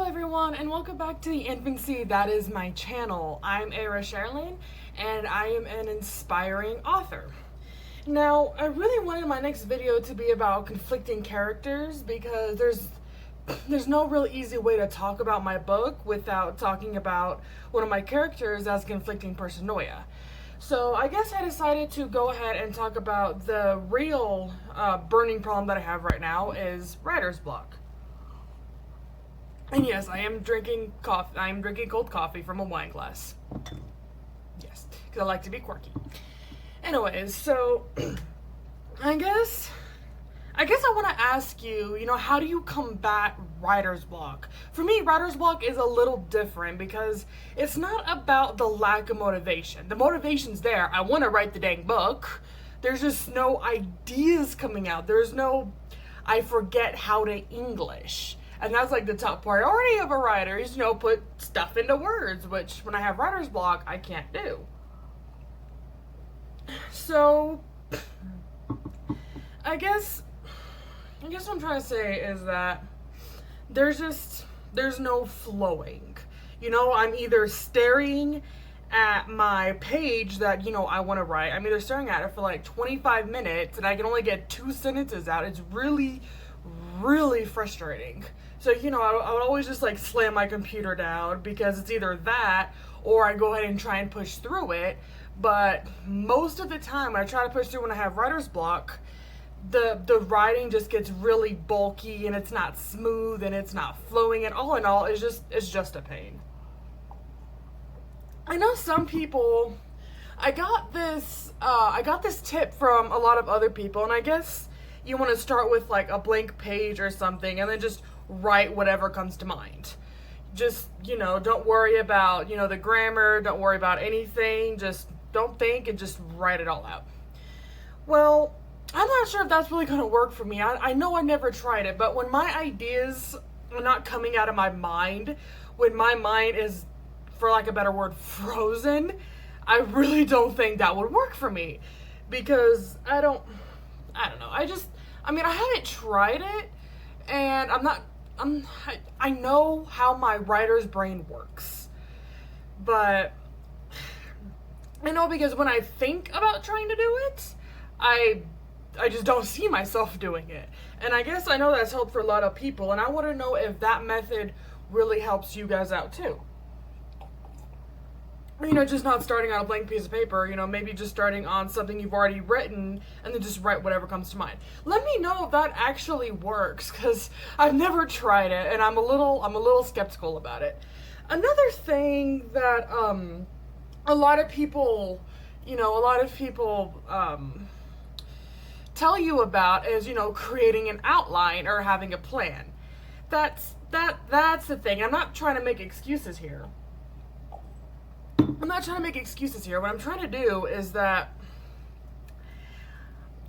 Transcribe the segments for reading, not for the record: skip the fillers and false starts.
everyone, and welcome back to the Infancy That Is My channel. I'm Era Sherlyn, and I am an inspiring author. Now, I really wanted my next video to be about conflicting characters because there's no real easy way to talk about my book without talking about one of my characters as conflicting paranoia. So I guess I decided to go ahead and talk about the real burning problem that I have right now is writer's block. And yes, I am drinking coffee. I am drinking cold coffee from a wine glass. Yes, because I like to be quirky. Anyways, so I guess I want to ask you, how do you combat writer's block? For me, writer's block is a little different because it's not about the lack of motivation. The motivation's there. I want to write the dang book. There's just no ideas coming out. There's no, I forget how to English. And that's like the top priority of a writer is, put stuff into words, which when I have writer's block, I can't do. So, I guess what I'm trying to say is that there's no flowing. I'm either staring at my page that, I want to write. I'm either staring at it for like 25 minutes and I can only get 2 sentences out. It's really, really frustrating. So, I would always just like slam my computer down because it's either that or I go ahead and try and push through it. But most of the time when I try to push through when I have writer's block, the writing just gets really bulky and it's not smooth and it's not flowing, and all in all, it's just a pain. I know some people, I got this tip from a lot of other people, and I guess you want to start with like a blank page or something and then just write whatever comes to mind. Just, don't worry about, the grammar, don't worry about anything, just don't think and just write it all out. Well, I'm not sure if that's really going to work for me. I know I never tried it, but when my ideas are not coming out of my mind, when my mind is, for lack of a better word, frozen, I really don't think that would work for me. Because I don't know. I haven't tried it, and I know how my writer's brain works. But I know because when I think about trying to do it, I just don't see myself doing it. And I guess I know that's helped for a lot of people, and I want to know if that method really helps you guys out too. Just not starting on a blank piece of paper, maybe just starting on something you've already written and then just write whatever comes to mind. Let me know if that actually works, because I've never tried it and I'm a little skeptical about it. Another thing that a lot of people tell you about is, creating an outline or having a plan. That's the thing. I'm not trying to make excuses here. What I'm trying to do is that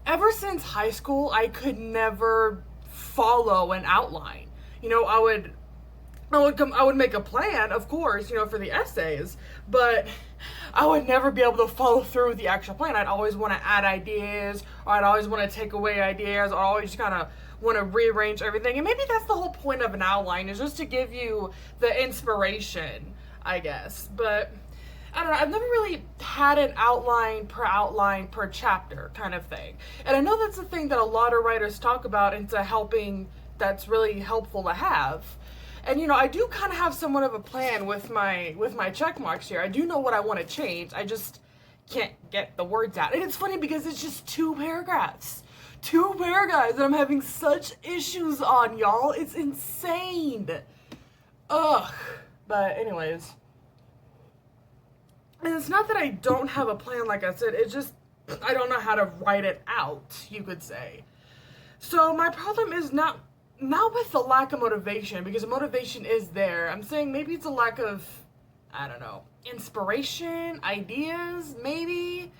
ever since high school, I could never follow an outline. I would make a plan, of course, for the essays, but I would never be able to follow through with the actual plan. I'd always want to add ideas, or I'd always want to take away ideas, or I'd always kind of want to rearrange everything. And maybe that's the whole point of an outline, is just to give you the inspiration, I guess. But I don't know, I've never really had an outline per chapter kind of thing. And I know that's the thing that a lot of writers talk about that's really helpful to have. And I do kind of have somewhat of a plan with my check marks here. I do know what I want to change. I just can't get the words out. And it's funny because it's just 2 paragraphs. 2 paragraphs that I'm having such issues on, y'all. It's insane. Ugh. But anyways, and it's not that I don't have a plan, like I said, it's just I don't know how to write it out, you could say. So my problem is not with the lack of motivation, because the motivation is there. I'm saying maybe it's a lack of, I don't know, inspiration, ideas, maybe.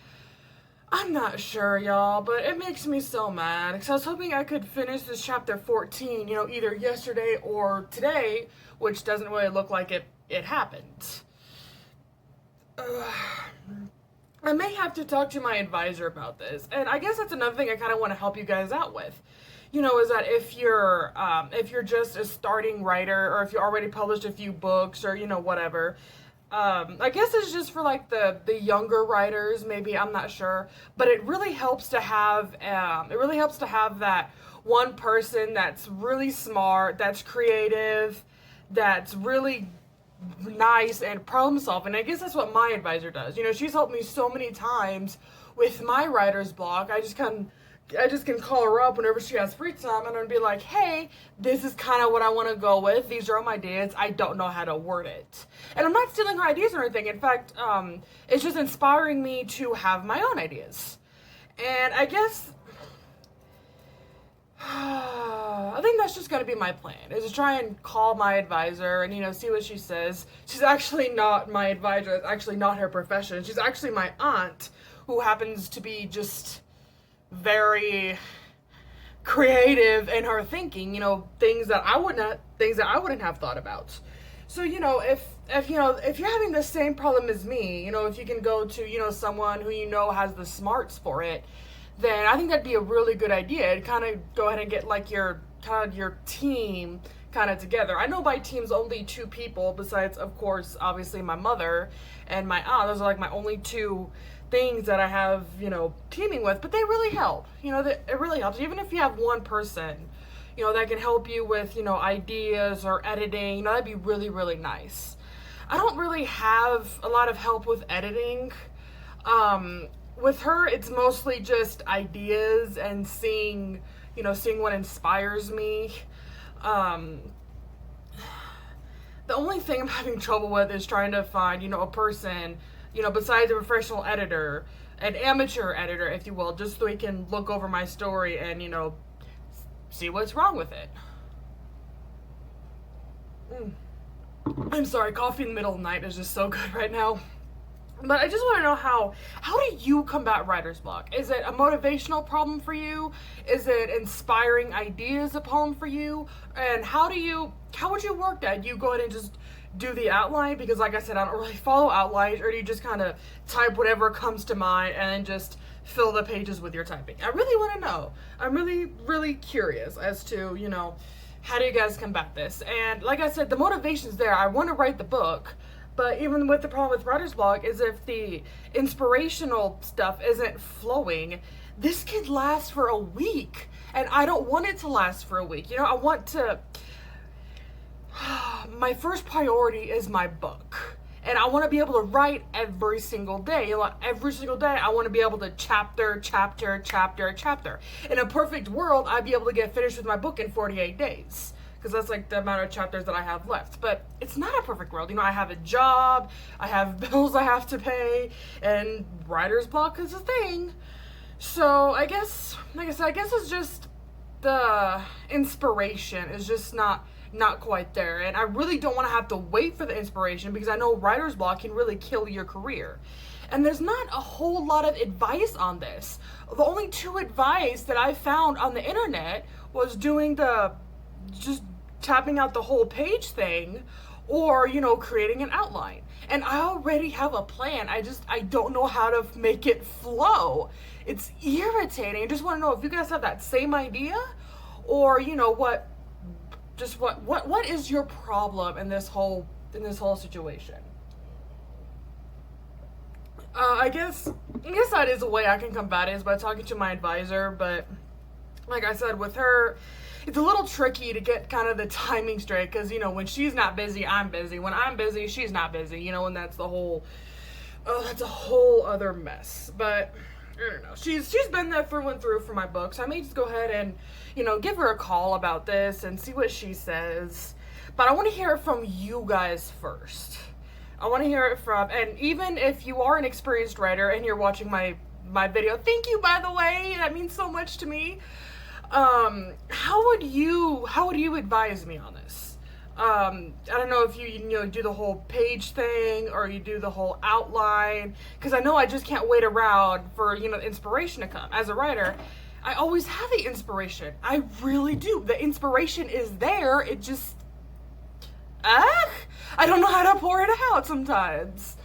I'm not sure, y'all, but it makes me so mad, because I was hoping I could finish this chapter 14, either yesterday or today, which doesn't really look like it happened. I may have to talk to my advisor about this, and I guess that's another thing I kind of want to help you guys out with. is that if you're just a starting writer, or if you already published a few books, or whatever. I guess it's just for like the younger writers, maybe, I'm not sure, but it really helps to have that one person that's really smart, that's creative, that's really nice and problem solving. I guess that's what my advisor does. She's helped me so many times with my writer's block. I just can call her up whenever she has free time, and I'd be like, hey, this is kind of what I want to go with. These are all my ideas. I don't know how to word it. And I'm not stealing her ideas or anything. In fact, it's just inspiring me to have my own ideas. And I guess I think that's just going to be my plan, is to try and call my advisor and, see what she says. She's actually not my advisor. It's actually not her profession. She's actually my aunt, who happens to be just very creative in her thinking, things that I wouldn't have thought about. So, if you're having the same problem as me, if you can go to, someone who has the smarts for it, then I think that'd be a really good idea. To kind of go ahead and get like your team kind of together. I know my team's only 2 people, besides, of course, obviously my mother and my aunt. Those are like my only 2 things that I have, teaming with, but they really help. It really helps. Even if you have one person, that can help you with, ideas or editing, that'd be really, really nice. I don't really have a lot of help with editing. With her, it's mostly just ideas and seeing what inspires me. The only thing I'm having trouble with is trying to find, a person, besides a professional editor, an amateur editor, if you will, just so he can look over my story and, see what's wrong with it. I'm sorry, coffee in the middle of the night is just so good right now. But I just want to know how do you combat writer's block? Is it a motivational problem for you? Is it inspiring ideas a problem for you? And how would you work that? Do you go ahead and just do the outline? Because like I said, I don't really follow outlines. Or do you just kind of type whatever comes to mind and then just fill the pages with your typing? I really want to know. I'm really, really curious as to, how do you guys combat this? And like I said, the motivation's there. I want to write the book. But even with the problem with writer's block is if the inspirational stuff isn't flowing, this could last for a week. And I don't want it to last for a week. I want to... My first priority is my book. And I want to be able to write every single day. Every single day, I want to be able to chapter. In a perfect world, I'd be able to get finished with my book in 48 days. Because that's like the amount of chapters that I have left. But it's not a perfect world. I have a job, I have bills I have to pay, and writer's block is a thing. So I guess, like I said, I guess it's just the inspiration is just not quite there. And I really don't want to have to wait for the inspiration, because I know writer's block can really kill your career. And there's not a whole lot of advice on this. The only 2 advice that I found on the internet was doing just tapping out the whole page thing, or creating an outline. And I already have a plan. I don't know how to make it flow. It's irritating. I just want to know if you guys have that same idea, or what is your problem in this whole situation. I guess that is a way I can combat it, is by talking to my advisor. But like I said, with her, it's a little tricky to get kind of the timing straight, because, when she's not busy, I'm busy. When I'm busy, she's not busy, and that's the whole, that's a whole other mess. But, I don't know. She's been there through and through for my book, so I may just go ahead and, give her a call about this and see what she says. But I want to hear it from you guys first. I want to hear it from, and even if you are an experienced writer and you're watching my video, thank you, by the way. That means so much to me. How would you advise me on this? I don't know if you do the whole page thing, or you do the whole outline, because I know I just can't wait around for, inspiration to come. As a writer, I always have the inspiration. I really do. The inspiration is there. It just, I don't know how to pour it out sometimes.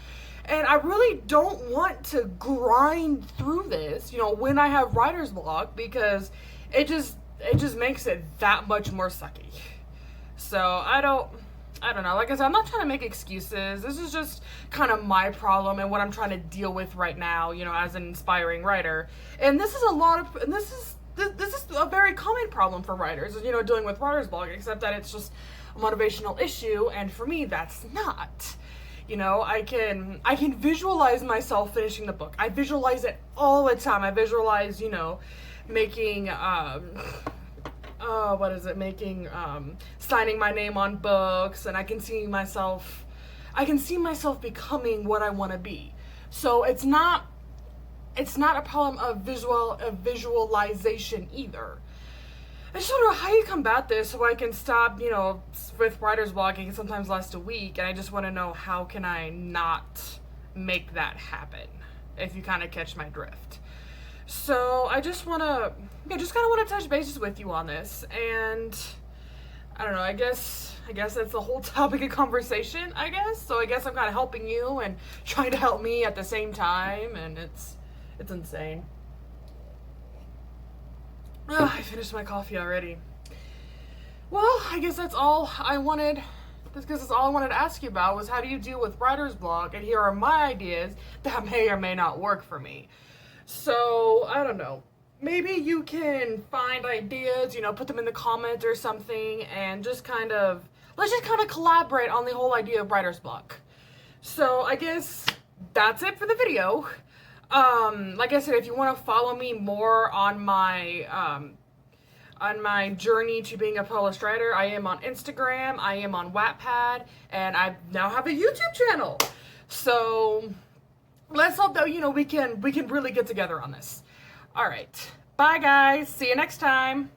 And I really don't want to grind through this, when I have writer's block, because it just it just makes it that much more sucky. So I don't know. Like I said, I'm not trying to make excuses. This is just kind of my problem and what I'm trying to deal with right now, you know, as an inspiring writer. And this is a very common problem for writers, you know, dealing with writer's block, except that it's just a motivational issue, and for me, that's not. You know, I can visualize myself finishing the book. I visualize it all the time. I visualize, you know, making, signing my name on books, and I can see myself becoming what I want to be. So it's not a problem of visualization either. I just don't know how you combat this so I can stop, you know, with writer's block. It can sometimes last a week, and I just want to know how can I not make that happen, if you kind of catch my drift. So I just kind of want to touch bases with you on this, and I don't know, I guess that's the whole topic of conversation, I guess. So I guess I'm kind of helping you and trying to help me at the same time, and it's insane. Oh, I finished my coffee already. Well, I guess that's all I wanted. That's all I wanted to ask you about was how do you deal with writer's block, and here are my ideas that may or may not work for me. So, I don't know. Maybe you can find ideas, you know, put them in the comments or something, and let's just kind of collaborate on the whole idea of writer's block. So, I guess that's it for the video. Like I said, if you want to follow me more on my journey to being a published writer, I am on Instagram, I am on Wattpad, and I now have a YouTube channel. So let's hope that, you know, we can really get together on this. All right. Bye guys. See you next time.